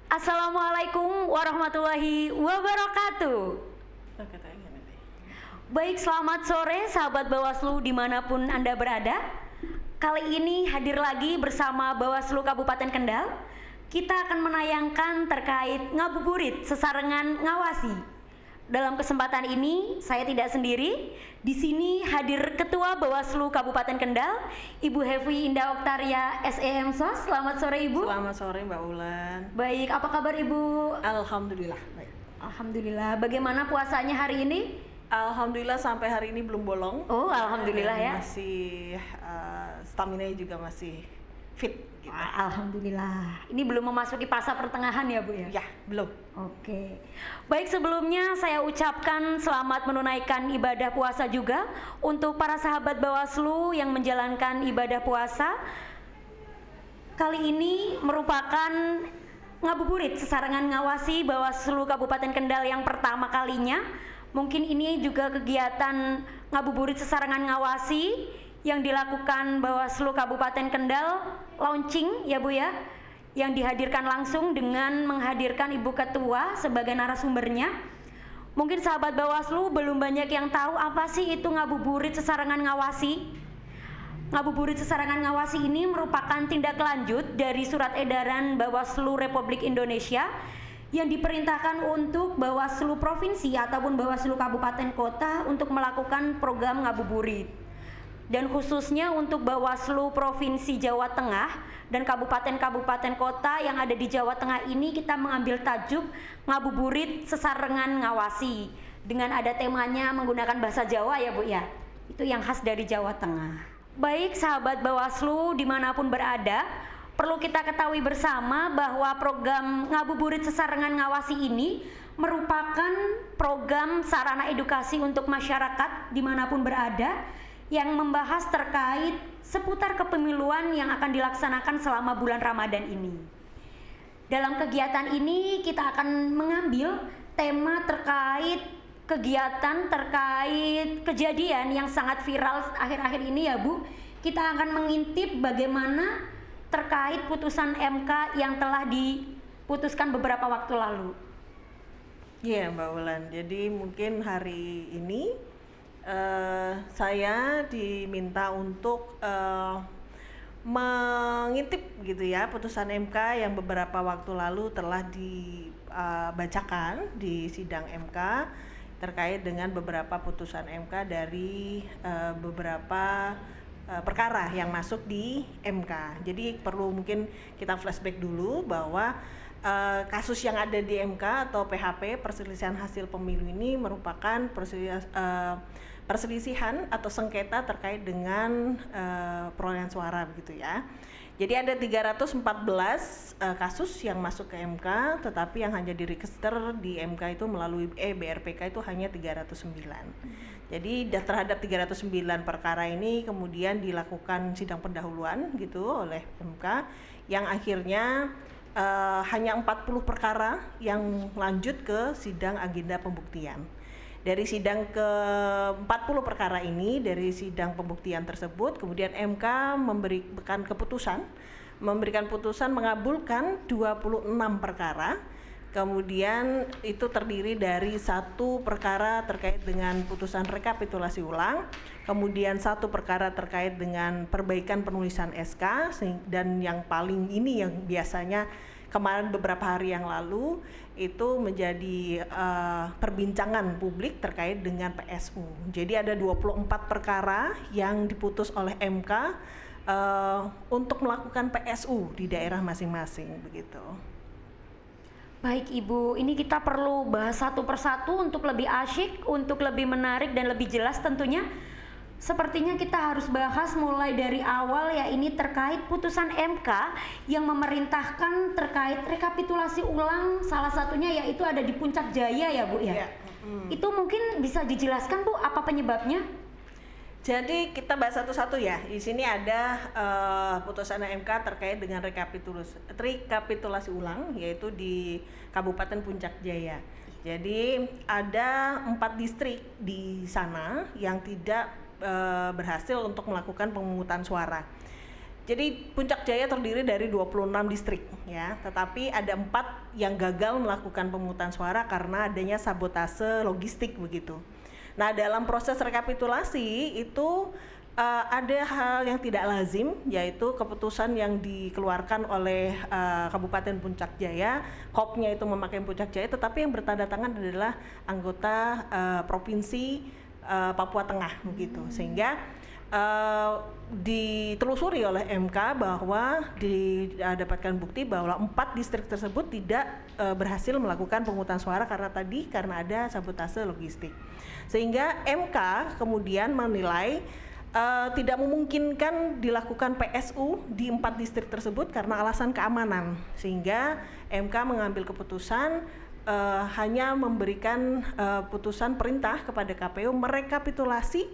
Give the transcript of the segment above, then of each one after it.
Assalamualaikum warahmatullahi wabarakatuh. Baik, selamat sore sahabat Bawaslu dimanapun Anda berada. Kali ini hadir lagi bersama Bawaslu Kabupaten Kendal. Kita akan menayangkan terkait ngabuburit sesarengan ngawasi. Dalam kesempatan ini saya tidak sendiri. Di sini hadir Ketua Bawaslu Kabupaten Kendal, Ibu Hevi Indah Oktaria SEM SOS. Selamat sore Ibu. Selamat sore Mbak Ulan. Baik, apa kabar Ibu? Alhamdulillah baik. Alhamdulillah. Bagaimana puasanya hari ini? Alhamdulillah sampai hari ini belum bolong. Oh, alhamdulillah ya. Masih stamina juga masih fit gitu. Alhamdulillah. Ini belum memasuki fase pertengahan ya Bu ya? Ya, belum. Oke. Baik, sebelumnya saya ucapkan selamat menunaikan ibadah puasa juga untuk para sahabat Bawaslu yang menjalankan ibadah puasa. Kali ini merupakan ngabuburit sesarengan ngawasi Bawaslu Kabupaten Kendal yang pertama kalinya. Mungkin ini juga kegiatan ngabuburit sesarengan ngawasi yang dilakukan Bawaslu Kabupaten Kendal launching ya Bu ya, yang dihadirkan langsung dengan menghadirkan Ibu Ketua sebagai narasumbernya. Mungkin sahabat Bawaslu belum banyak yang tahu apa sih itu ngabuburit sesarengan ngawasi. Ngabuburit sesarengan ngawasi ini merupakan tindak lanjut dari surat edaran Bawaslu Republik Indonesia yang diperintahkan untuk Bawaslu Provinsi ataupun Bawaslu Kabupaten Kota untuk melakukan program ngabuburit. Dan khususnya untuk Bawaslu Provinsi Jawa Tengah dan kabupaten-kabupaten kota yang ada di Jawa Tengah ini kita mengambil tajuk ngabuburit sesarengan ngawasi dengan ada temanya menggunakan bahasa Jawa ya Bu ya. Itu yang khas dari Jawa Tengah. Baik sahabat Bawaslu dimanapun berada, perlu kita ketahui bersama bahwa program ngabuburit sesarengan ngawasi ini merupakan program sarana edukasi untuk masyarakat dimanapun berada yang membahas terkait seputar kepemiluan yang akan dilaksanakan selama bulan Ramadan ini. Dalam kegiatan ini kita akan mengambil tema terkait kegiatan terkait kejadian yang sangat viral akhir-akhir ini ya Bu. Kita akan mengintip bagaimana terkait putusan MK yang telah diputuskan beberapa waktu lalu. Iya Mbak Ulan, jadi mungkin hari ini saya diminta untuk mengintip gitu ya putusan MK yang beberapa waktu lalu telah dibacakan di sidang MK terkait dengan beberapa putusan MK dari beberapa perkara yang masuk di MK. Jadi perlu mungkin kita flashback dulu bahwa kasus yang ada di MK atau PHP perselisihan hasil pemilu ini merupakan perselisihan atau sengketa terkait dengan perolehan suara begitu ya. Jadi ada 314 kasus yang masuk ke MK, tetapi yang hanya diregister di MK itu melalui BRPK itu hanya 309. Jadi terhadap 309 perkara ini kemudian dilakukan sidang pendahuluan gitu oleh MK yang akhirnya hanya 40 perkara yang lanjut ke sidang agenda pembuktian. Dari sidang ke 40 perkara ini, dari sidang pembuktian tersebut, kemudian MK memberikan putusan mengabulkan 26 perkara. Kemudian itu terdiri dari satu perkara terkait dengan putusan rekapitulasi ulang, kemudian satu perkara terkait dengan perbaikan penulisan SK, dan yang paling ini yang biasanya kemarin beberapa hari yang lalu itu menjadi perbincangan publik terkait dengan PSU. Jadi ada 24 perkara yang diputus oleh MK untuk melakukan PSU di daerah masing-masing begitu. Baik Ibu, ini kita perlu bahas satu persatu untuk lebih asyik, untuk lebih menarik dan lebih jelas tentunya. Sepertinya kita harus bahas mulai dari awal ya, ini terkait putusan MK yang memerintahkan terkait rekapitulasi ulang, salah satunya yaitu ada di Puncak Jaya ya Bu ya. Itu mungkin bisa dijelaskan Bu apa penyebabnya? Jadi kita bahas satu-satu ya. Di sini ada putusan MK terkait dengan rekapitulasi ulang, yaitu di Kabupaten Puncak Jaya. Jadi ada 4 distrik di sana yang tidak berhasil untuk melakukan pemungutan suara. Jadi Puncak Jaya terdiri dari 26 distrik ya, tetapi ada 4 yang gagal melakukan pemungutan suara karena adanya sabotase logistik begitu. Nah, dalam proses rekapitulasi itu ada hal yang tidak lazim, yaitu keputusan yang dikeluarkan oleh Kabupaten Puncak Jaya, KOP-nya itu memakai Puncak Jaya, tetapi yang bertanda tangan adalah anggota Provinsi Papua Tengah begitu, sehingga ditelusuri oleh MK bahwa didapatkan bukti bahwa 4 distrik tersebut tidak berhasil melakukan pemungutan suara karena ada sabotase logistik, sehingga MK kemudian menilai tidak memungkinkan dilakukan PSU di 4 distrik tersebut karena alasan keamanan, sehingga MK mengambil keputusan hanya memberikan putusan perintah kepada KPU merekapitulasi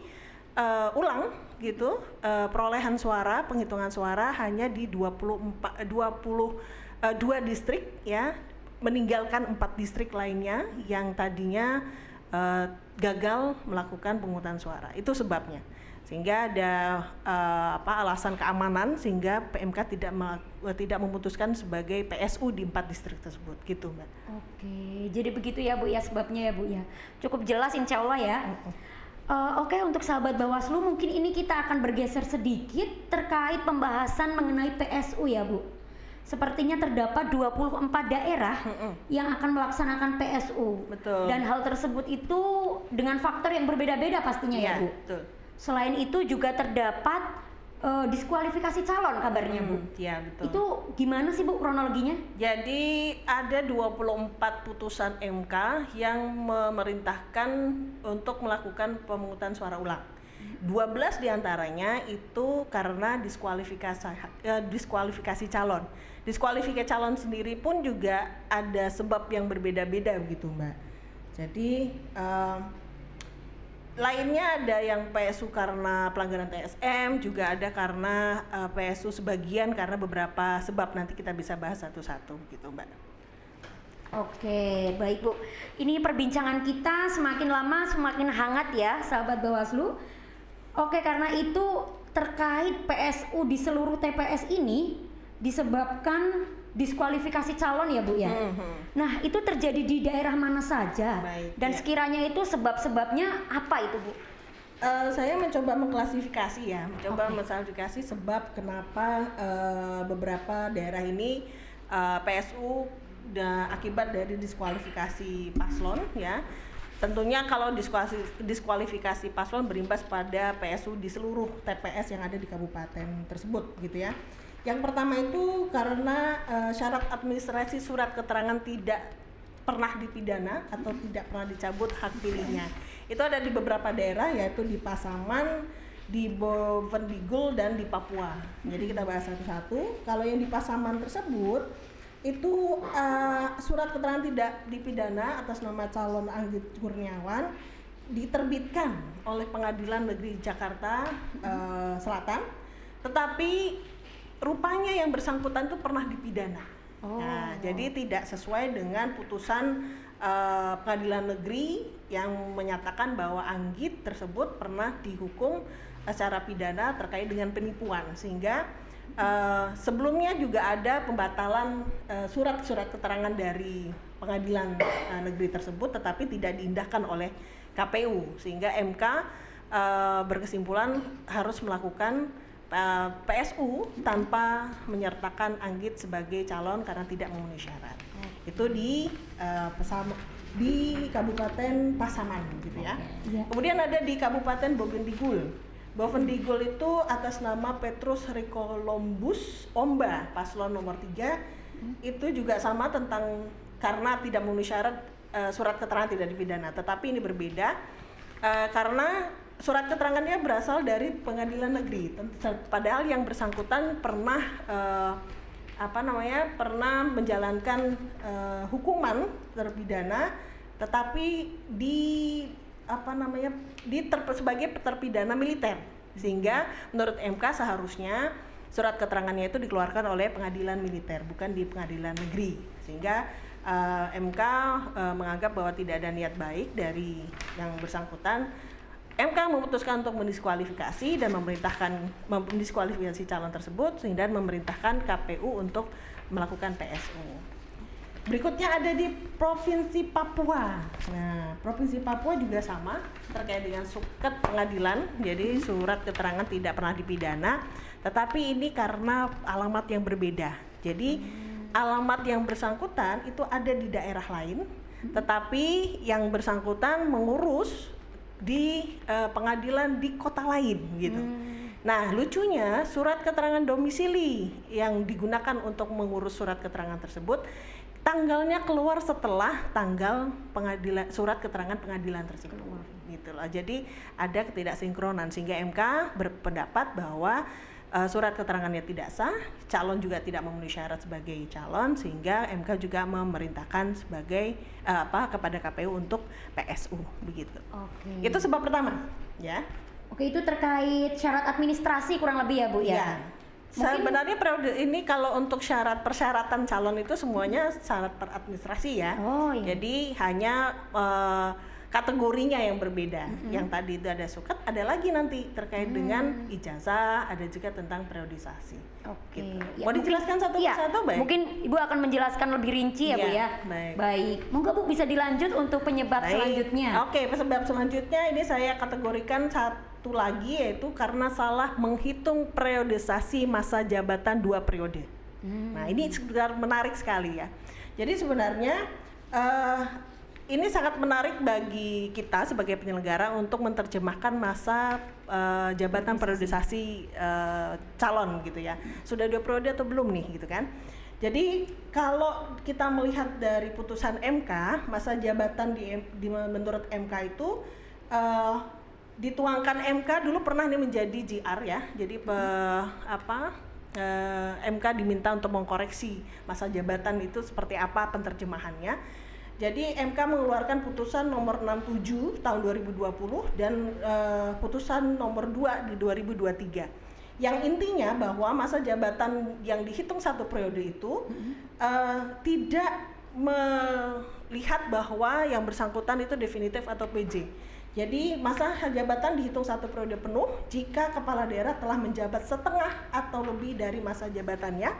ulang gitu perolehan suara, penghitungan suara hanya di 22 distrik ya, meninggalkan 4 distrik lainnya yang tadinya gagal melakukan pemungutan suara. Itu sebabnya. Sehingga ada alasan keamanan sehingga PMK tidak memutuskan sebagai PSU di 4 distrik tersebut gitu, Mbak. Oke, jadi begitu ya Bu ya sebabnya ya Bu ya. Cukup jelas insya Allah ya. Oke, untuk sahabat Bawaslu mungkin ini kita akan bergeser sedikit terkait pembahasan mengenai PSU ya Bu. Sepertinya terdapat 24 daerah yang akan melaksanakan PSU. Betul. Dan hal tersebut itu dengan faktor yang berbeda-beda pastinya ya Bu. Betul. Selain itu juga terdapat diskualifikasi calon kabarnya Bu. Iya betul. Itu gimana sih Bu kronologinya? Jadi ada 24 putusan MK yang memerintahkan untuk melakukan pemungutan suara ulang. 12 diantaranya itu karena diskualifikasi calon. Diskualifikasi calon sendiri pun juga ada sebab yang berbeda-beda begitu Mbak. Jadi lainnya ada yang PSU karena pelanggaran TSM, juga ada karena PSU sebagian karena beberapa sebab, nanti kita bisa bahas satu-satu gitu Mbak. Oke, baik Bu. Ini perbincangan kita semakin lama semakin hangat ya sahabat Bawaslu. Oke, karena itu terkait PSU di seluruh TPS ini disebabkan diskualifikasi calon ya Bu ya. Nah, itu terjadi di daerah mana saja? Baik, dan sekiranya itu sebab-sebabnya apa itu Bu? Saya mencoba mengklasifikasi ya, mengklasifikasi sebab kenapa beberapa daerah ini PSU akibat dari diskualifikasi paslon ya. Tentunya kalau diskualifikasi paslon berimbas pada PSU di seluruh TPS yang ada di kabupaten tersebut gitu ya. Yang pertama itu karena syarat administrasi surat keterangan tidak pernah dipidana atau tidak pernah dicabut hak pilihnya. Itu ada di beberapa daerah, yaitu di Pasaman, di Bovendigul, dan di Papua. Jadi kita bahas satu-satu. Kalau yang di Pasaman tersebut itu surat keterangan tidak dipidana atas nama calon Anggit Kurniawan diterbitkan oleh Pengadilan Negeri Jakarta Selatan, tetapi rupanya yang bersangkutan itu pernah dipidana. Jadi tidak sesuai dengan putusan pengadilan negeri yang menyatakan bahwa Anggit tersebut pernah dihukum secara pidana terkait dengan penipuan, sehingga sebelumnya juga ada pembatalan surat-surat keterangan dari pengadilan negeri tersebut, tetapi tidak diindahkan oleh KPU, sehingga MK berkesimpulan harus melakukan PSU tanpa menyertakan Anggit sebagai calon karena tidak memenuhi syarat. Itu di Kabupaten Pasaman gitu ya. Kemudian ada di Kabupaten Bovendigul. Bovendigul itu atas nama Petrus Ricolombus Omba, paslon nomor 3. Itu juga sama tentang karena tidak memenuhi syarat surat keterangan tidak dipidana, tetapi ini berbeda karena surat keterangannya berasal dari pengadilan negeri, padahal yang bersangkutan pernah pernah menjalankan hukuman terpidana, tetapi sebagai terpidana militer, sehingga menurut MK seharusnya surat keterangannya itu dikeluarkan oleh pengadilan militer, bukan di pengadilan negeri, sehingga MK menganggap bahwa tidak ada niat baik dari yang bersangkutan MK memutuskan untuk mendiskualifikasi dan mendiskualifikasi calon tersebut sehingga memerintahkan KPU untuk melakukan PSU. Berikutnya ada di Provinsi Papua. Nah, Provinsi Papua juga sama terkait dengan suket pengadilan, jadi surat keterangan tidak pernah dipidana, tetapi ini karena alamat yang berbeda. Jadi alamat yang bersangkutan itu ada di daerah lain, tetapi yang bersangkutan mengurus di pengadilan di kota lain gitu. Nah, lucunya surat keterangan domisili yang digunakan untuk mengurus surat keterangan tersebut tanggalnya keluar setelah tanggal pengadilan surat keterangan pengadilan tersebut gitu loh. Jadi ada ketidaksinkronan sehingga MK berpendapat bahwa surat keterangannya tidak sah, calon juga tidak memenuhi syarat sebagai calon sehingga MK juga memerintahkan sebagai kepada KPU untuk PSU begitu. Oke. Itu sebab pertama, ya. Oke, itu terkait syarat administrasi kurang lebih ya, Bu ya. Ya. Sebenarnya periode ini kalau untuk persyaratan calon itu semuanya syarat peradministrasi ya. Oh, iya. Jadi hanya kategorinya yang berbeda. Yang tadi itu ada suket, ada lagi nanti terkait dengan ijazah, ada juga tentang periodisasi. Oke. Gitu. Ya, Mau dijelaskan satu persatu, Baik? Mungkin Ibu akan menjelaskan lebih rinci ya, Bu ya. Baik. Monggo Bu bisa dilanjut untuk penyebab selanjutnya. Oke, penyebab selanjutnya ini saya kategorikan satu lagi yaitu karena salah menghitung periodisasi masa jabatan 2 periode. Nah, ini sebenarnya menarik sekali ya. Jadi sebenarnya ini sangat menarik bagi kita sebagai penyelenggara untuk menerjemahkan masa jabatan periodisasi calon gitu ya. Sudah 2 periode atau belum nih gitu kan. Jadi kalau kita melihat dari putusan MK, masa jabatan menurut MK itu dituangkan MK dulu pernah nih menjadi JR ya. Jadi MK diminta untuk mengkoreksi masa jabatan itu seperti apa penerjemahannya. Jadi MK mengeluarkan putusan nomor 67 tahun 2020 dan putusan nomor 2 di 2023. Yang intinya bahwa masa jabatan yang dihitung 1 periode itu tidak melihat bahwa yang bersangkutan itu definitif atau PJ. Jadi masa jabatan dihitung 1 periode penuh jika kepala daerah telah menjabat setengah atau lebih dari masa jabatannya,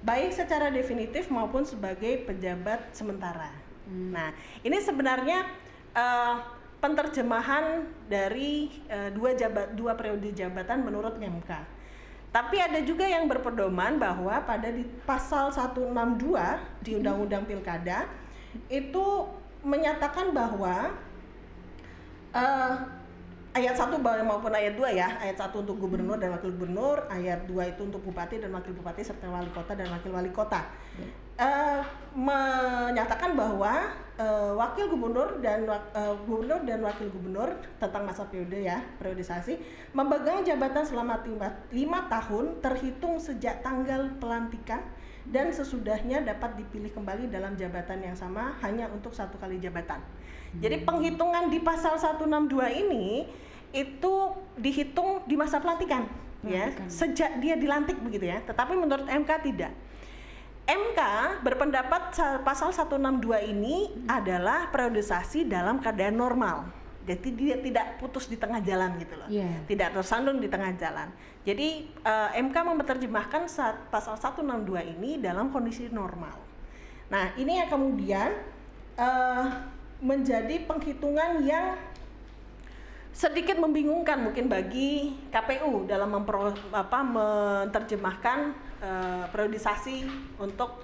baik secara definitif maupun sebagai pejabat sementara. Nah, ini sebenarnya penerjemahan dari dua periode jabatan menurut MK. Tapi ada juga yang berpedoman bahwa pada di pasal 162 di Undang-Undang Pilkada itu menyatakan bahwa ayat 1 maupun ayat 2 ya, ayat 1 untuk gubernur dan wakil gubernur, ayat 2 itu untuk bupati dan wakil bupati serta wali kota dan wakil wali kota. Menyatakan bahwa wakil gubernur dan wakil gubernur tentang masa periode ya, periodisasi memegang jabatan selama 5 tahun terhitung sejak tanggal pelantikan dan sesudahnya dapat dipilih kembali dalam jabatan yang sama hanya untuk 1 kali jabatan. Jadi penghitungan di pasal 162 ini itu dihitung di masa pelantikan ya, sejak dia dilantik begitu ya. Tetapi menurut MK tidak. MK berpendapat pasal 162 ini adalah periodisasi dalam keadaan normal. Jadi dia tidak putus di tengah jalan gitu loh. Tidak tersandung di tengah jalan. Jadi MK menerjemahkan pasal 162 ini dalam kondisi normal. Nah, ini yang kemudian menjadi penghitungan yang sedikit membingungkan mungkin bagi KPU dalam menerjemahkan periodisasi untuk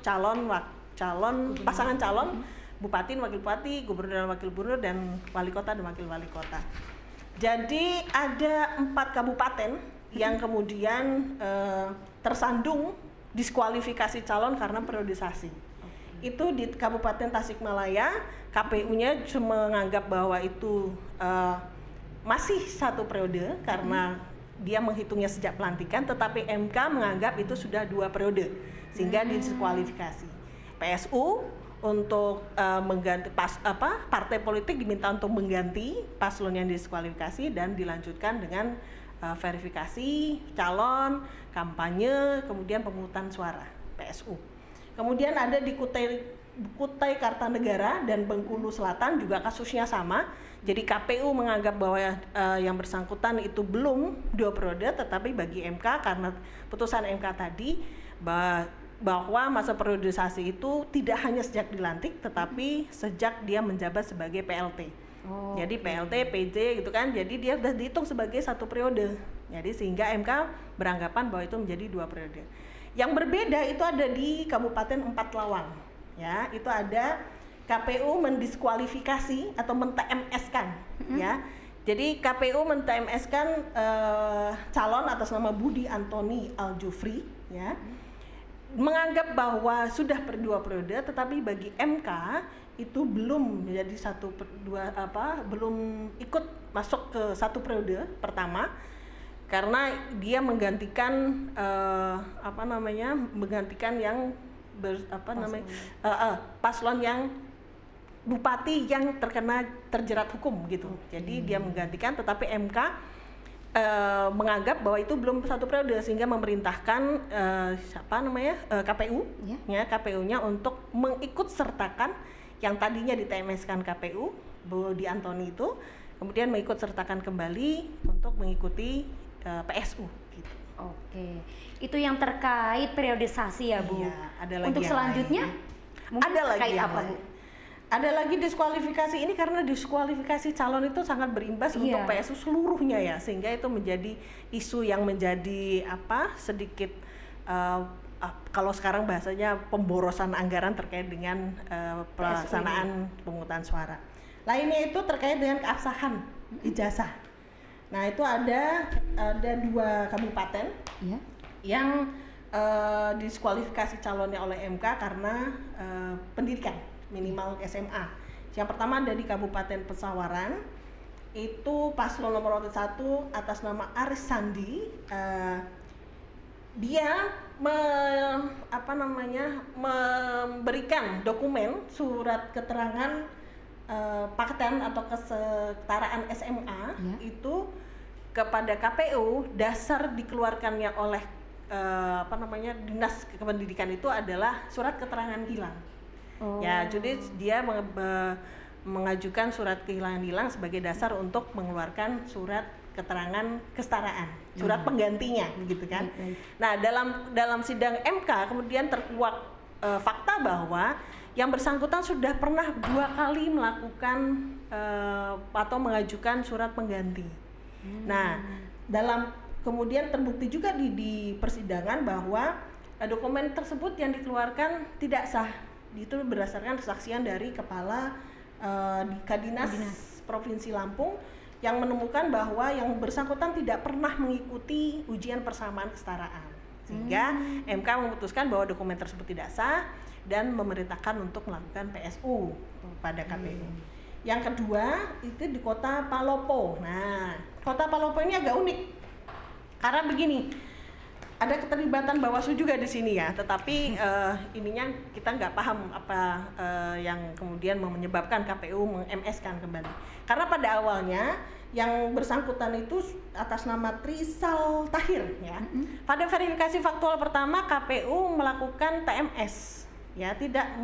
pasangan calon bupati, wakil bupati, gubernur dan wakil gubernur dan wali kota dan wakil wali kota. Jadi ada 4 kabupaten yang kemudian tersandung diskualifikasi calon karena periodisasi. Itu di Kabupaten Tasikmalaya, KPU-nya cuma menganggap bahwa itu masih 1 periode karena dia menghitungnya sejak pelantikan, tetapi MK menganggap itu sudah 2 periode sehingga didiskualifikasi. PSU untuk mengganti partai politik diminta untuk mengganti paslon yang didiskualifikasi dan dilanjutkan dengan verifikasi calon, kampanye, kemudian pemungutan suara PSU. Kemudian ada di Kutai Kutai Kartanegara dan Bengkulu Selatan juga kasusnya sama. Jadi KPU menganggap bahwa yang bersangkutan itu belum 2 periode, tetapi bagi MK karena putusan MK tadi bahwa masa periodisasi itu tidak hanya sejak dilantik, tetapi sejak dia menjabat sebagai PLT. Jadi PLT, PJ gitu kan, jadi dia sudah dihitung sebagai 1 periode. Jadi sehingga MK beranggapan bahwa itu menjadi 2 periode. Yang berbeda itu ada di Kabupaten Empat Lawang. Ya, itu ada KPU mendiskualifikasi atau men-TMS-kan, ya. Jadi KPU men-TMS-kan calon atas nama Budi Antoni Aljufri, ya. Menganggap bahwa sudah 2 periode, tetapi bagi MK itu belum menjadi belum ikut masuk ke 1 periode pertama, karena dia menggantikan menggantikan yang paslon yang bupati yang terjerat hukum gitu. Jadi dia menggantikan, tetapi MK menganggap bahwa itu belum 1 periode, sehingga memerintahkan KPU ya, KPU-nya untuk mengikut sertakan yang tadinya di TMS-kan KPU Budi Antoni itu, kemudian mengikut sertakan kembali untuk mengikuti PSU gitu. Oke, itu yang terkait periodisasi ya Bu. Iya, ada lagi untuk selanjutnya ada lagi apa Bu? Ada lagi diskualifikasi ini, karena diskualifikasi calon itu sangat berimbas untuk PSU seluruhnya ya, sehingga itu menjadi isu yang menjadi sedikit kalau sekarang bahasanya pemborosan anggaran terkait dengan pelaksanaan pemungutan suara. Lainnya itu terkait dengan keabsahan ijazah. Nah itu ada 2 kabupaten yang diskualifikasi calonnya oleh MK karena pendidikan minimal SMA. Yang pertama ada di Kabupaten Pesawaran, itu paslon nomor 1 atas nama Aris Sandi. Dia memberikan dokumen surat keterangan paketan atau kesetaraan SMA itu kepada KPU. Dasar dikeluarkannya oleh Dinas Kependidikan itu adalah surat keterangan hilang. Ya, jadi dia mengajukan surat kehilangan hilang sebagai dasar untuk mengeluarkan surat keterangan kesetaraan, surat penggantinya, gitu kan. Nah, dalam sidang MK kemudian terkuak fakta bahwa yang bersangkutan sudah pernah 2 kali melakukan atau mengajukan surat pengganti. Nah, kemudian terbukti juga di persidangan bahwa dokumen tersebut yang dikeluarkan tidak sah. Itu berdasarkan kesaksian dari kepala Kadinas Provinsi Lampung yang menemukan bahwa yang bersangkutan tidak pernah mengikuti ujian persamaan kesetaraan, sehingga MK memutuskan bahwa dokumen tersebut tidak sah dan memerintahkan untuk melakukan PSU pada KPU. Yang kedua itu di Kota Palopo. Nah, Kota Palopo ini agak unik karena begini, ada keterlibatan Bawaslu juga di sini ya, tetapi ininya kita nggak paham apa yang kemudian menyebabkan KPU meng-MS-kan kembali. Karena pada awalnya yang bersangkutan itu atas nama Trisal Tahir ya. Pada verifikasi faktual pertama KPU melakukan TMS ya, tidak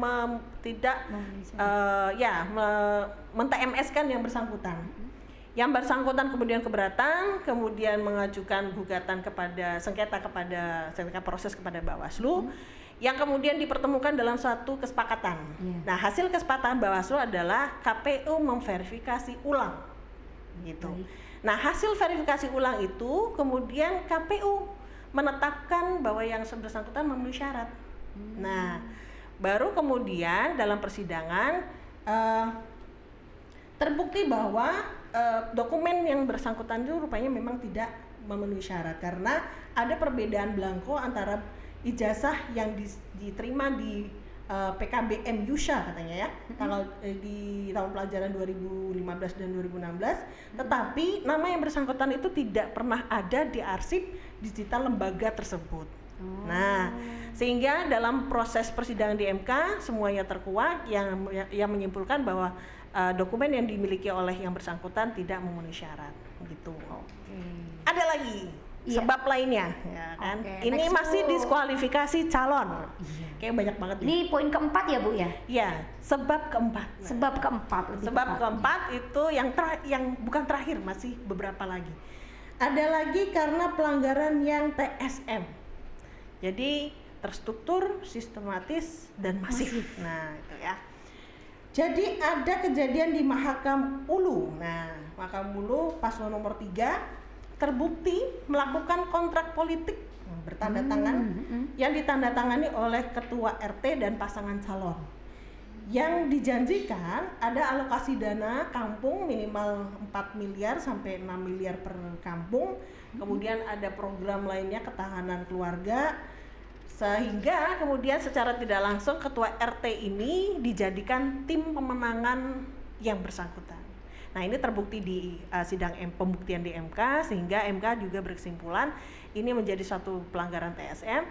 men-TMS-kan yang bersangkutan. Yang bersangkutan kemudian keberatan, kemudian mengajukan gugatan sengketa proses kepada Bawaslu, yang kemudian dipertemukan dalam suatu kesepakatan. Nah, hasil kesepakatan Bawaslu adalah KPU memverifikasi ulang, gitu. Nah, hasil verifikasi ulang itu kemudian KPU menetapkan bahwa yang bersangkutan memenuhi syarat. Nah, baru kemudian dalam persidangan terbukti bahwa dokumen yang bersangkutan itu rupanya memang tidak memenuhi syarat, karena ada perbedaan belangko antara ijazah yang diterima di PKBM Yusha katanya ya, di tahun pelajaran 2015 dan 2016, tetapi nama yang bersangkutan itu tidak pernah ada di arsip digital lembaga tersebut. Nah, sehingga dalam proses persidangan di MK semuanya terkuak yang menyimpulkan bahwa dokumen yang dimiliki oleh yang bersangkutan tidak memenuhi syarat, gitu. Ada lagi Iya. sebab lainnya, ya kan? Oke, Ini next, masih Bu. diskualifikasi calon. Iya. Kayak banyak banget nih. Ini poin keempat ya Bu ya? Ya, sebab keempat. Nah, Sebab keempat. lebih sebab tepatnya. keempat itu yang bukan terakhir, masih beberapa lagi. Ada lagi karena pelanggaran yang TSM. Jadi terstruktur, sistematis, dan masif. Nah, itu ya. Jadi ada kejadian di Mahakam Ulu. Nah, Mahakam Ulu paslon nomor 3 terbukti melakukan kontrak politik bertanda tangan yang ditandatangani oleh ketua RT dan pasangan calon. Yang dijanjikan ada alokasi dana kampung minimal 4 miliar sampai 6 miliar per kampung. Kemudian ada program lainnya ketahanan keluarga, sehingga kemudian secara tidak langsung ketua RT ini dijadikan tim pemenangan yang bersangkutan. Nah, ini terbukti di sidang pembuktian di MK, sehingga MK juga berkesimpulan ini menjadi suatu pelanggaran TSM.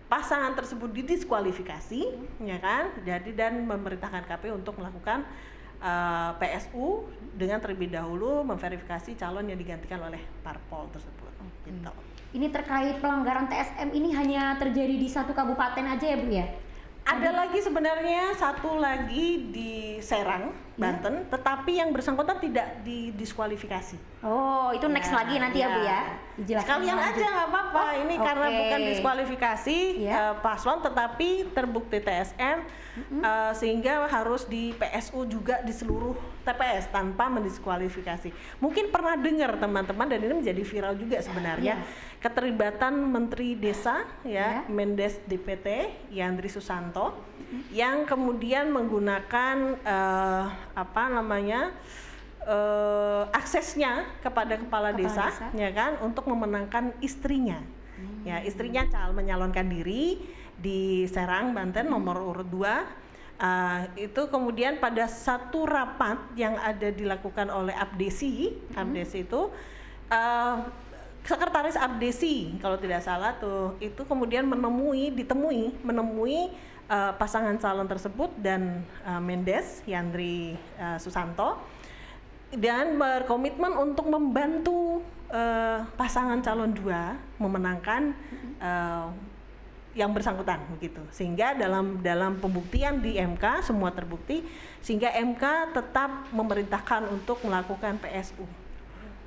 Pasangan tersebut didiskualifikasi, ya kan? Jadi dan memerintahkan KPU untuk melakukan PSU dengan terlebih dahulu memverifikasi calon yang digantikan oleh parpol tersebut. Gitu. Ini terkait pelanggaran TSM ini hanya terjadi di satu kabupaten aja ya Bu ya? Ada lagi sebenarnya satu lagi di Serang, Banten, tetapi yang bersangkutan tidak didiskualifikasi. Oh, itu next lagi nanti ya Bu ya? Dijelaskan Sekalian lanjut. aja nggak apa-apa. Ini oke. karena bukan diskualifikasi Iya. paslon, tetapi terbukti TSM sehingga harus di PSU juga di seluruh TPS tanpa mendiskualifikasi. Mungkin pernah dengar teman-teman, dan ini menjadi viral juga sebenarnya. Keterlibatan Menteri Desa ya, Mendes DPT Yandri Susanto yang kemudian menggunakan aksesnya kepada kepala desa ya kan untuk memenangkan istrinya. Ya, istrinya menyalonkan diri di Serang, Banten nomor urut 2. Itu kemudian pada satu rapat yang ada dilakukan oleh Abdesi itu Sekretaris Abdesi kalau tidak salah tuh itu kemudian menemui pasangan calon tersebut dan Mendes Yandri Susanto dan berkomitmen untuk membantu pasangan calon 2 memenangkan yang bersangkutan begitu, sehingga dalam pembuktian di MK semua terbukti, sehingga MK tetap memerintahkan untuk melakukan PSU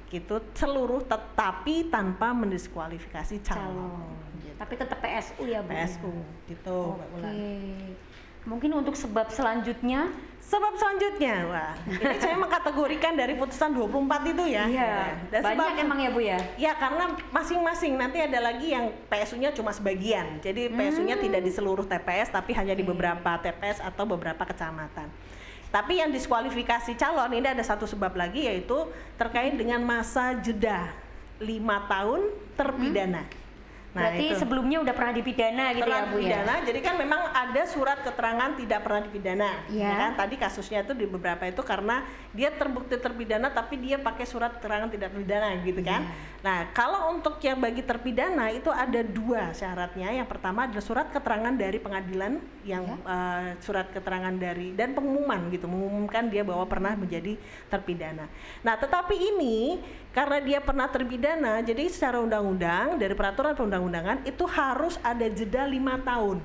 gitu seluruh, tetapi tanpa mendiskualifikasi calon. Gitu. Tapi tetap PSU ya Bu? PSU gitu. Oke. Mungkin untuk sebab selanjutnya, wah, ini saya mengkategorikan dari putusan 24 itu ya. iya, Dan banyak emang ya Bu ya? Ya, karena masing-masing nanti ada lagi yang PSU-nya cuma sebagian. Jadi PSU-nya tidak di seluruh TPS, tapi hanya di beberapa TPS atau beberapa kecamatan. Tapi yang diskualifikasi calon ini ada satu sebab lagi, yaitu terkait dengan masa jeda 5 tahun terpidana. Nah, Berarti itu sebelumnya udah pernah dipidana gitu pernah ya Bu ya? dipidana, jadi kan memang ada surat keterangan tidak pernah dipidana. Iya. Ya kan? Tadi kasusnya itu di beberapa itu karena dia terbukti terpidana tapi dia pakai surat keterangan tidak pidana gitu kan. Nah, kalau untuk yang bagi terpidana itu ada 2 syaratnya. Yang pertama adalah surat keterangan dari pengadilan yang surat keterangan dari dan pengumuman gitu, mengumumkan dia bahwa pernah menjadi terpidana. Nah, tetapi ini karena dia pernah terpidana, jadi secara undang-undang dari peraturan perundang-undangan itu harus ada jeda 5 tahun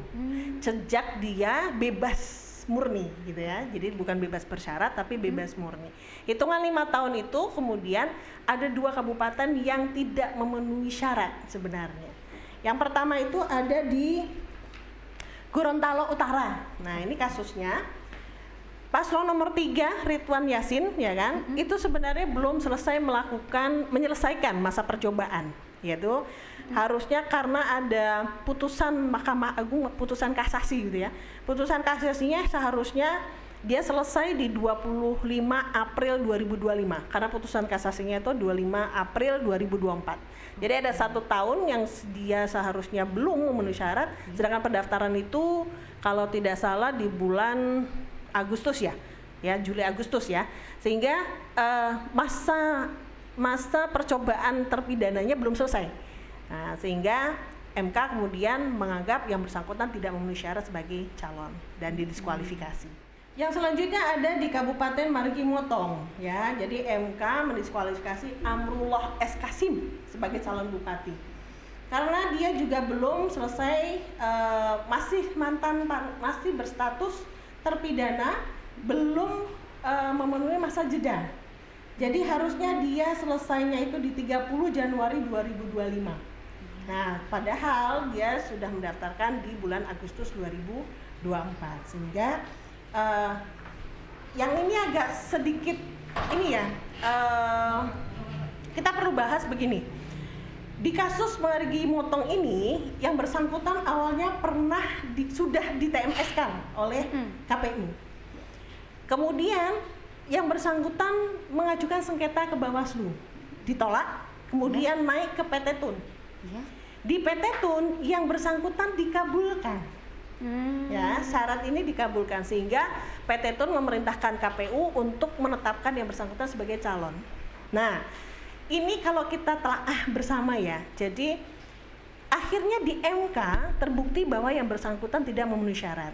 sejak dia bebas murni gitu ya. Jadi bukan bebas bersyarat tapi bebas murni. Hitungan 5 tahun itu kemudian ada 2 kabupaten yang tidak memenuhi syarat sebenarnya. Yang pertama itu ada di Gorontalo Utara. Nah, ini kasusnya paslon nomor 3 Ridwan Yasin ya kan, itu sebenarnya belum menyelesaikan masa percobaan, yaitu harusnya karena ada putusan Mahkamah Agung, putusan kasasi gitu ya. Putusan kasasinya seharusnya dia selesai di 25 April 2025 karena putusan kasasinya itu 25 April 2024. Jadi ada 1 tahun yang dia seharusnya belum memenuhi syarat, sedangkan pendaftaran itu kalau tidak salah di bulan Agustus ya Juli Agustus ya, sehingga masa percobaan terpidananya belum selesai. Nah, sehingga MK kemudian menganggap yang bersangkutan tidak memenuhi syarat sebagai calon dan didiskualifikasi. Yang selanjutnya ada di Kabupaten Marigi Motong ya. Jadi MK mendiskualifikasi Amrullah S. Kasim sebagai calon bupati. Karena dia juga belum selesai masih berstatus terpidana, belum memenuhi masa jeda. Jadi harusnya dia selesainya itu di 30 Januari 2025. Nah, padahal dia sudah mendaftarkan di bulan Agustus 2024. Sehingga yang ini agak sedikit ini ya, kita perlu bahas begini. Di kasus Marigi Motong ini yang bersangkutan awalnya sudah di TMS-kan oleh KPU. Kemudian yang bersangkutan mengajukan sengketa ke Bawaslu, ditolak, kemudian naik ke PT Tun. Di PT Tun yang bersangkutan dikabulkan. Ya, syarat ini dikabulkan sehingga PT Tun memerintahkan KPU untuk menetapkan yang bersangkutan sebagai calon. Nah, ini kalau kita telaah bersama ya. Jadi akhirnya di MK terbukti bahwa yang bersangkutan tidak memenuhi syarat.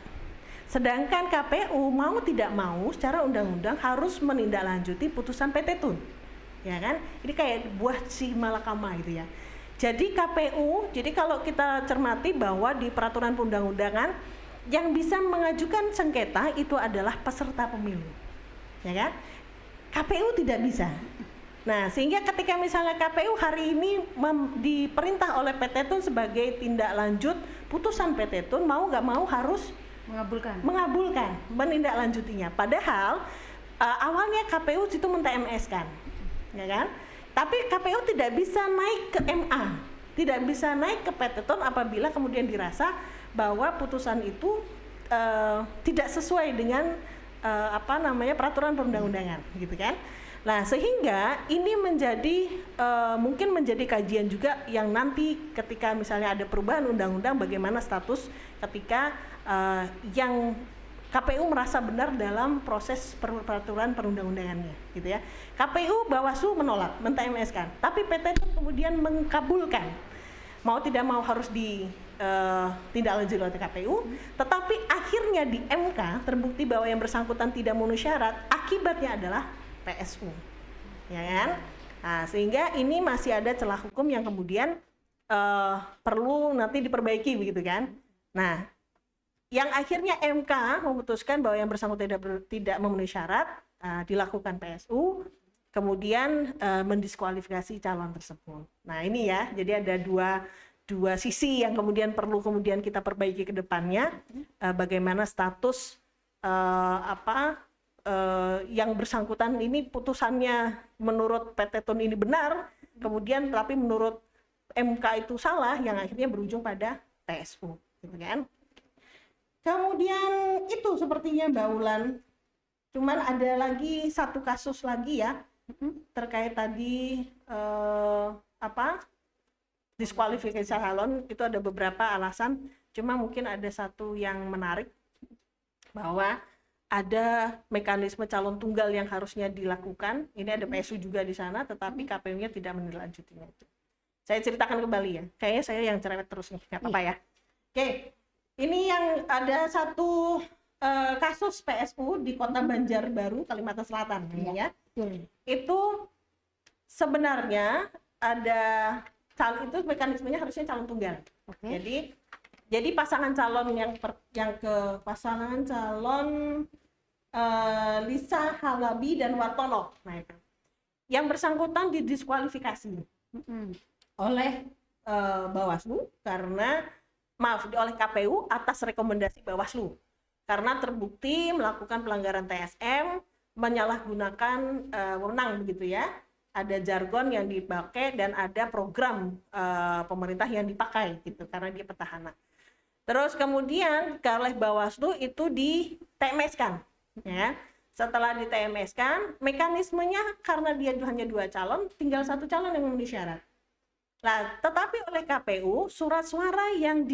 Sedangkan KPU mau tidak mau secara undang-undang harus menindaklanjuti putusan PT Tun. Ya kan? Ini kayak buah si malakama gitu ya. Jadi KPU, jadi kalau kita cermati bahwa di peraturan perundang-undangan yang bisa mengajukan sengketa itu adalah peserta pemilu, ya kan? KPU tidak bisa. Nah, sehingga ketika misalnya KPU hari ini diperintah oleh PT Tun sebagai tindak lanjut putusan PT Tun, mau nggak mau harus mengabulkan, menindaklanjutinya. Padahal awalnya KPU itu men-TMS-kan, ya kan? Tapi KPU tidak bisa naik ke MA, tidak bisa naik ke PT Tun apabila kemudian dirasa bahwa putusan itu tidak sesuai dengan peraturan perundang-undangan, gitu kan? Nah, sehingga ini mungkin menjadi kajian juga yang nanti ketika misalnya ada perubahan undang-undang, bagaimana status ketika yang KPU merasa benar dalam proses peraturan perundang-undangannya, gitu ya. KPU, Bawaslu menolak, men-TMS-kan, tapi PT Tun kemudian mengkabulkan. Mau tidak mau harus ditindaklanjuti oleh KPU, tetapi akhirnya di MK terbukti bahwa yang bersangkutan tidak memenuhi syarat, akibatnya adalah PSU, ya kan? Nah, sehingga ini masih ada celah hukum yang kemudian perlu nanti diperbaiki, begitu kan? Nah, yang akhirnya MK memutuskan bahwa yang bersangkutan tidak memenuhi syarat, dilakukan PSU, kemudian mendiskualifikasi calon tersebut. Nah, ini ya, jadi ada dua sisi yang kemudian perlu kita perbaiki ke depannya, bagaimana status yang bersangkutan ini putusannya menurut PT Tun ini benar, kemudian tapi menurut MK itu salah, yang akhirnya berujung pada PSU, gitu kan? Kemudian itu sepertinya Mbak Ulan. Cuman ada lagi satu kasus lagi ya, terkait tadi diskualifikasi calon. Itu ada beberapa alasan, cuma mungkin ada satu yang menarik, bahwa ada mekanisme calon tunggal yang harusnya dilakukan. Ini ada PSU juga di sana, tetapi KPU-nya tidak menindaklanjutinya itu. Saya ceritakan kembali ya, kayaknya saya yang cerewet terus nih, nggak apa-apa ya. Oke. Ini yang ada satu kasus PSU di Kota Banjarbaru, Kalimantan Selatan, ya. Itu sebenarnya itu mekanismenya harusnya calon tunggal. Jadi pasangan calon pasangan calon Lisa Halabi dan Wartono. Nah, itu. Yang bersangkutan didiskualifikasi oleh Bawaslu oleh KPU atas rekomendasi Bawaslu karena terbukti melakukan pelanggaran TSM, menyalahgunakan wewenang, begitu ya. Ada jargon yang dipakai dan ada program pemerintah yang dipakai gitu karena dia petahana. Terus kemudian oleh Bawaslu itu di TMS-kan, ya. Setelah di TMS-kan, mekanismenya karena dia hanya 2 calon, tinggal 1 calon yang memenuhi syarat. Nah, tetapi oleh KPU surat suara yang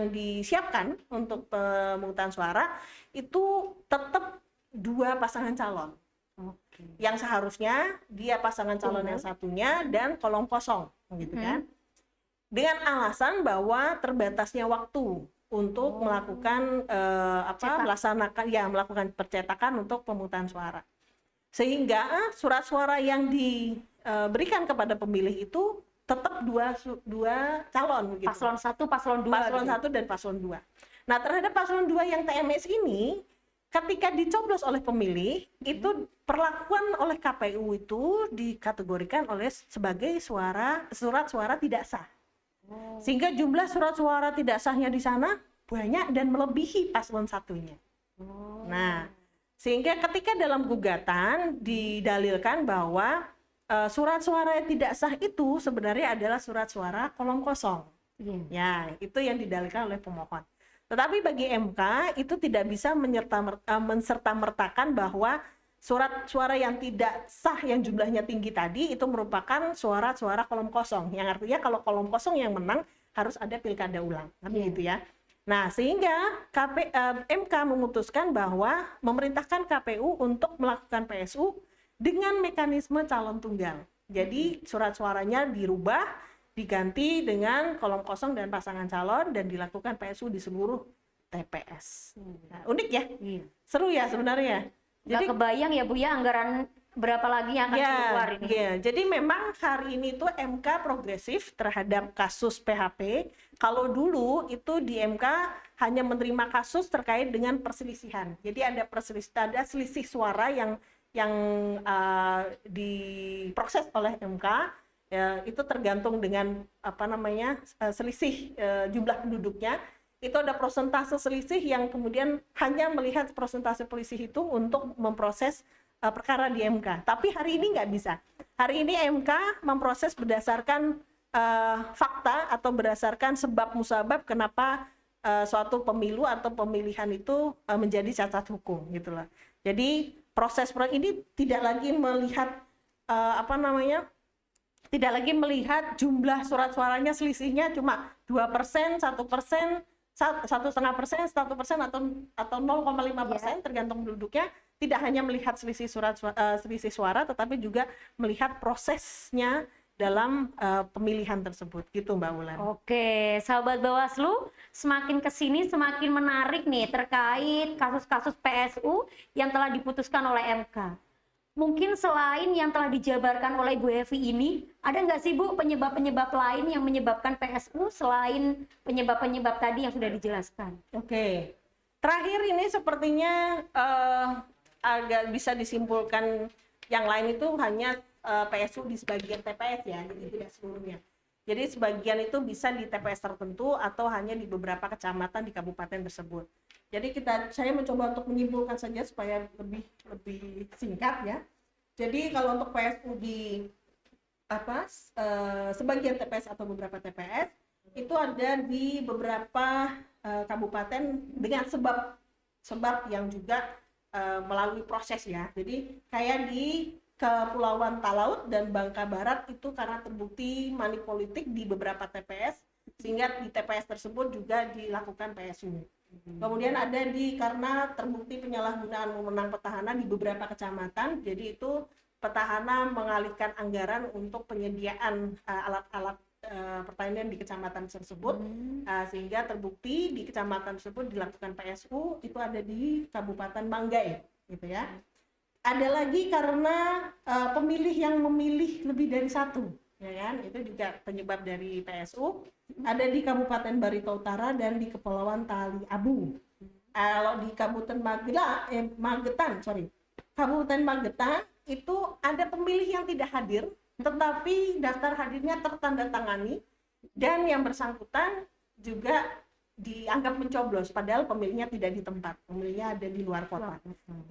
disiapkan untuk pemungutan suara itu tetap 2 pasangan calon. Yang seharusnya dia pasangan calon yang satunya dan kolom kosong, gitu kan? Dengan alasan bahwa terbatasnya waktu untuk melakukan melakukan percetakan untuk pemungutan suara. Sehingga surat suara yang diberikan kepada pemilih itu tetap dua calon gitu. Paslon 1, paslon 2. Paslon 1 dan paslon 2. Nah, terhadap paslon 2 yang TMS ini, ketika dicoblos oleh pemilih, itu perlakuan oleh KPU itu dikategorikan sebagai surat suara tidak sah. Sehingga jumlah surat suara tidak sahnya di sana banyak dan melebihi paslon satunya. Nah, sehingga ketika dalam gugatan didalilkan bahwa surat suara yang tidak sah itu sebenarnya adalah surat suara kolom kosong. Ya, itu yang didalilkan oleh pemohon. Tetapi bagi MK itu tidak bisa menserta-mertakan bahwa surat suara yang tidak sah yang jumlahnya tinggi tadi itu merupakan suara-suara kolom kosong. Yang artinya kalau kolom kosong yang menang harus ada pilkada ulang, kan gitu ya. Nah, sehingga MK memutuskan bahwa memerintahkan KPU untuk melakukan PSU dengan mekanisme calon tunggal. Jadi surat suaranya dirubah, diganti dengan kolom kosong dan pasangan calon dan dilakukan PSU di seluruh TPS. Nah, unik ya? Seru ya sebenarnya. Jadi kebayang ya Bu ya anggaran berapa lagi yang akan keluar ini. Jadi memang hari ini tuh MK progresif terhadap kasus PHP. Kalau dulu itu di MK hanya menerima kasus terkait dengan perselisihan. Jadi ada selisih suara yang diproses oleh MK. Ya, itu tergantung dengan selisih jumlah penduduknya. Itu ada persentase selisih yang kemudian hanya melihat persentase selisih itu untuk memproses perkara di MK. Tapi hari ini nggak bisa. Hari ini MK memproses berdasarkan fakta atau berdasarkan sebab musabab kenapa suatu pemilu atau pemilihan itu menjadi cacat hukum gitu loh. Jadi proses ini tidak lagi melihat tidak lagi melihat jumlah surat suaranya selisihnya cuma 2%, 1%, 1,5%, 1% atau 0,5% tergantung penduduknya. Tidak hanya melihat selisih suara, tetapi juga melihat prosesnya dalam pemilihan tersebut, gitu Mbak Wulan. Oke, sahabat Bawaslu, semakin kesini semakin menarik nih terkait kasus-kasus PSU yang telah diputuskan oleh MK. Mungkin selain yang telah dijabarkan oleh Bu Evi ini, ada nggak sih Bu penyebab-penyebab lain yang menyebabkan PSU selain penyebab-penyebab tadi yang sudah dijelaskan? Oke, terakhir ini sepertinya agak bisa disimpulkan yang lain itu hanya PSU di sebagian TPS ya, jadi tidak seluruhnya. Jadi sebagian itu bisa di TPS tertentu atau hanya di beberapa kecamatan di kabupaten tersebut. Jadi saya mencoba untuk menyimpulkan saja supaya lebih singkat ya. Jadi kalau untuk PSU di sebagian TPS atau beberapa TPS itu ada di beberapa kabupaten dengan sebab yang juga melalui proses ya. Jadi kayak di Kepulauan Talaut dan Bangka Barat itu karena terbukti money politik di beberapa TPS sehingga di TPS tersebut juga dilakukan PSU. Kemudian ada karena terbukti penyalahgunaan wewenang petahana di beberapa kecamatan, jadi itu petahana mengalihkan anggaran untuk penyediaan alat-alat pertanian di kecamatan tersebut, sehingga terbukti di kecamatan tersebut dilakukan PSU, itu ada di Kabupaten Manggarai, gitu ya. Ada lagi karena pemilih yang memilih lebih dari satu, ya kan? Itu juga penyebab dari PSU. Ada di Kabupaten Barito Utara dan di Kepulauan Tali Abu. Kalau di Kabupaten Kabupaten Magetan itu ada pemilih yang tidak hadir, tetapi daftar hadirnya tertandatangani dan yang bersangkutan juga dianggap mencoblos, padahal pemilihnya tidak di tempat, pemilihnya ada di luar kota,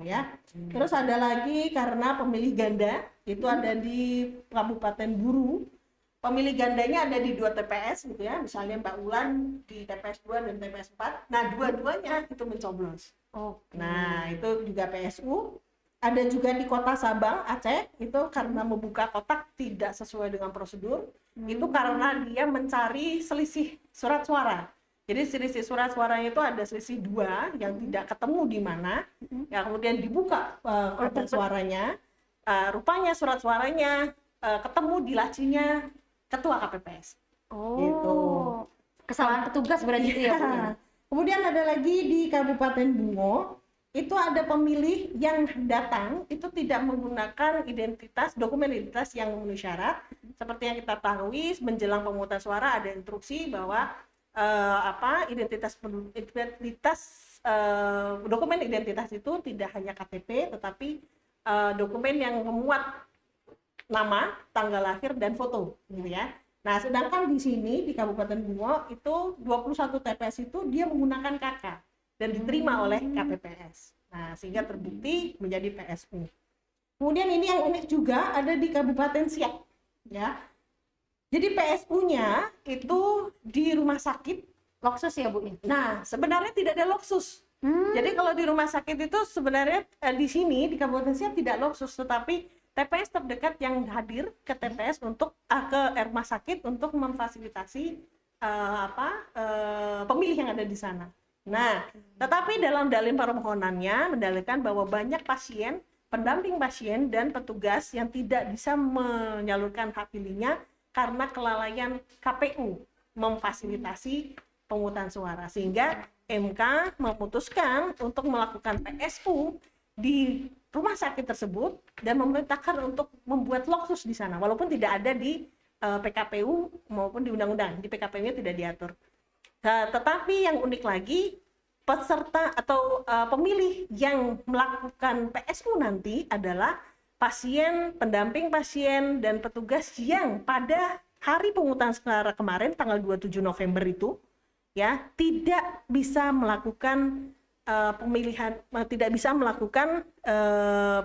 ya. Terus ada lagi karena pemilih ganda, itu ada di Kabupaten Buru. Pemilih gandanya ada di 2 TPS gitu ya, misalnya Mbak Ulan di TPS 2 dan TPS 4. Nah, dua-duanya itu mencoblos. Nah, itu juga PSU. Ada juga di Kota Sabang, Aceh, itu karena membuka kotak tidak sesuai dengan prosedur. Itu karena dia mencari selisih surat suara. Jadi selisih surat suaranya itu ada selisih 2 yang tidak ketemu di mana. Ya, kemudian dibuka kotak suaranya. Rupanya surat suaranya ketemu di lacinya Ketua KPPS. Gitu. Kesalahan petugas berarti itu ya Bu? Kemudian ada lagi di Kabupaten Bungo, itu ada pemilih yang datang itu tidak menggunakan dokumen identitas yang memenuhi syarat. Seperti yang kita ketahui, menjelang pemungutan suara ada instruksi bahwa dokumen identitas itu tidak hanya KTP, tetapi dokumen yang memuat nama, tanggal lahir, dan foto, gitu ya. Nah, sedangkan di sini di Kabupaten Bungo itu 21 TPS itu dia menggunakan KK dan diterima oleh KPPS. Nah, sehingga terbukti menjadi PSU. Kemudian ini yang unik juga ada di Kabupaten Siak, ya. Jadi PSU-nya itu di rumah sakit. Loksus ya, Bu? Nah, sebenarnya tidak ada loksus. Jadi kalau di rumah sakit itu sebenarnya di sini di Kabupaten Siak tidak loksus, tetapi TPS terdekat yang hadir ke TPS untuk ke rumah sakit untuk memfasilitasi pemilih yang ada di sana. Nah, tetapi dalam dalil permohonannya mendalilkan bahwa banyak pasien, pendamping pasien dan petugas yang tidak bisa menyalurkan hak pilihnya karena kelalaian KPU memfasilitasi pemungutan suara, sehingga MK memutuskan untuk melakukan PSU di rumah sakit tersebut dan memerintahkan untuk membuat loksus di sana, walaupun tidak ada di PKPU maupun di undang-undang. Di PKPU-nya tidak diatur. Nah, tetapi yang unik lagi, peserta atau pemilih yang melakukan PSU nanti adalah pasien, pendamping pasien, dan petugas yang pada hari pemungutan suara kemarin tanggal 27 November itu ya tidak bisa melakukan pemilihan, tidak bisa melakukan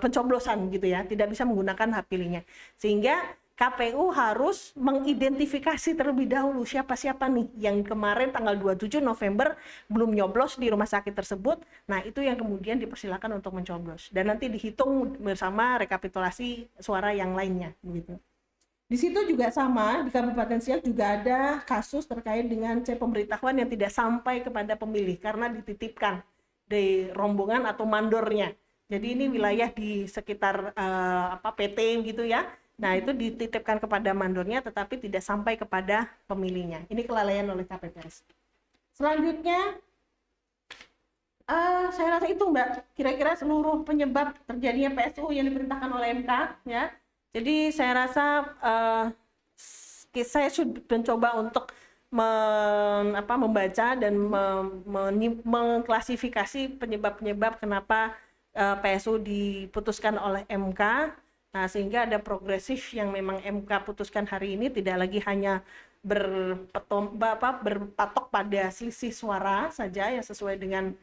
pencoblosan gitu ya, tidak bisa menggunakan hak pilihnya, sehingga KPU harus mengidentifikasi terlebih dahulu siapa-siapa nih yang kemarin tanggal 27 November belum nyoblos di rumah sakit tersebut. Nah, itu yang kemudian dipersilakan untuk mencoblos dan nanti dihitung bersama rekapitulasi suara yang lainnya gitu. Di situ juga sama, di Kabupaten Siak juga ada kasus terkait dengan pemberitahuan yang tidak sampai kepada pemilih karena dititipkan di rombongan atau mandornya. Jadi ini wilayah di sekitar PT gitu ya. Nah, itu dititipkan kepada mandornya tetapi tidak sampai kepada pemilihnya. Ini kelalaian oleh KPPS. Selanjutnya saya rasa itu, Mbak, kira-kira seluruh penyebab terjadinya PSU yang diperintahkan oleh MK ya. Jadi saya rasa saya sudah mencoba untuk membaca dan mengklasifikasi penyebab-penyebab kenapa PSU diputuskan oleh MK. Nah, sehingga ada progresif yang memang MK putuskan hari ini tidak lagi hanya berpatok pada selisih suara saja yang sesuai dengan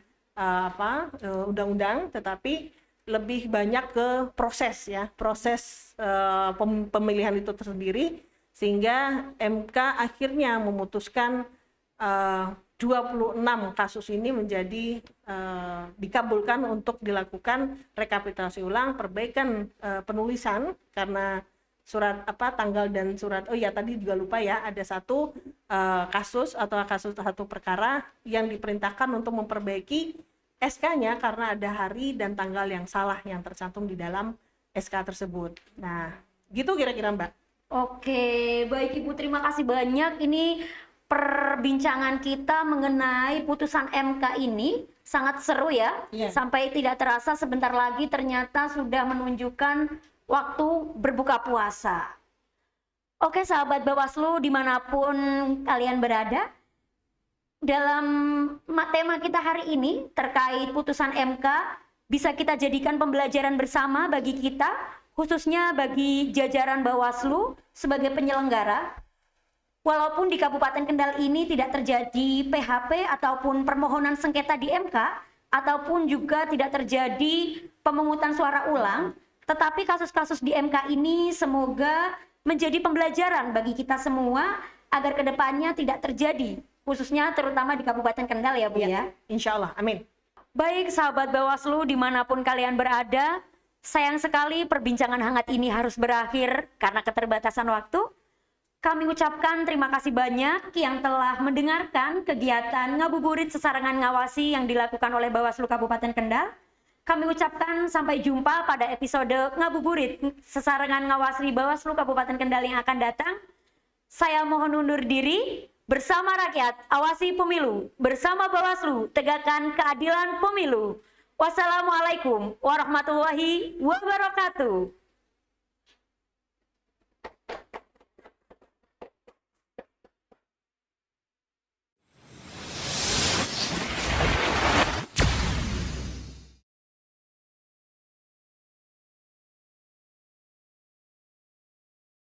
undang-undang, tetapi lebih banyak ke proses ya, proses pemilihan itu tersendiri, sehingga MK akhirnya memutuskan 26 kasus ini menjadi dikabulkan untuk dilakukan rekapitulasi ulang, perbaikan penulisan karena surat tanggal dan surat tadi juga lupa ya, ada satu kasus satu perkara yang diperintahkan untuk memperbaiki SK-nya karena ada hari dan tanggal yang salah yang tercantum di dalam SK tersebut. Nah, gitu kira-kira, Mbak. Oke, baik Ibu, terima kasih banyak. Ini perbincangan kita mengenai putusan MK ini sangat seru ya. Sampai tidak terasa sebentar lagi ternyata sudah menunjukkan waktu berbuka puasa. Oke, sahabat Bawaslu dimanapun kalian berada, dalam tema kita hari ini terkait putusan MK bisa kita jadikan pembelajaran bersama bagi kita, khususnya bagi jajaran Bawaslu sebagai penyelenggara. Walaupun di Kabupaten Kendal ini tidak terjadi PHP ataupun permohonan sengketa di MK, ataupun juga tidak terjadi pemungutan suara ulang, tetapi kasus-kasus di MK ini semoga menjadi pembelajaran bagi kita semua agar kedepannya tidak terjadi, khususnya terutama di Kabupaten Kendal ya Bu ya. Insya Allah, amin. Baik sahabat Bawaslu dimanapun kalian berada, sayang sekali perbincangan hangat ini harus berakhir karena keterbatasan waktu. Kami ucapkan terima kasih banyak yang telah mendengarkan kegiatan ngabuburit sesarengan ngawasi yang dilakukan oleh Bawaslu Kabupaten Kendal. Kami ucapkan sampai jumpa pada episode ngabuburit sesarengan ngawasi Bawaslu Kabupaten Kendal yang akan datang. Saya mohon undur diri. Bersama rakyat, awasi pemilu. Bersama Bawaslu, tegakkan keadilan pemilu. Wassalamualaikum warahmatullahi wabarakatuh.